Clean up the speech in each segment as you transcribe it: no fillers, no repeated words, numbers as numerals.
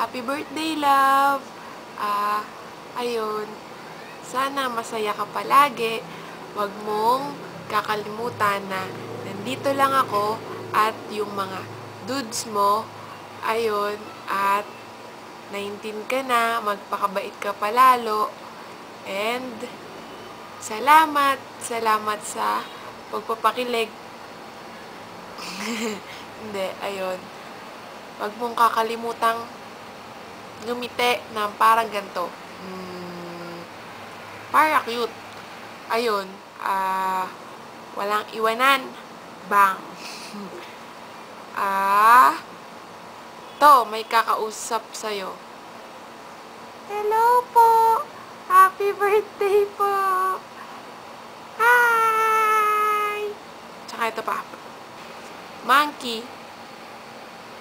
Happy birthday, love! Ayun, sana masaya ka palagi. Huwag mong kakalimutan na nandito lang ako at yung mga dudes mo, ayun, at 19 ka na, magpakabait ka palalo. And salamat sa pagpapakilig. Hindi, ayun. Huwag mong kakalimutang ngumiti na parang ganito. Para cute. Ayun, walang iwanan. Bang. May kakausap sa'yo. Hello po! Happy birthday po! Hi! Tsaka ito pa. Monkey.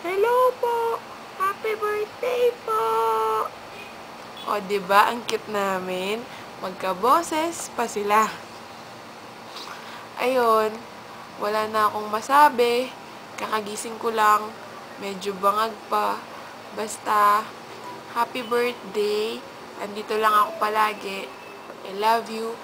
Hello po! Happy birthday po! O, diba? Ang cute namin. Magkaboses pa sila. Ayun. Wala na akong masabi. Kakagising ko lang. Medyo bangag pa. Basta, happy birthday. Andito lang ako palagi. I love you.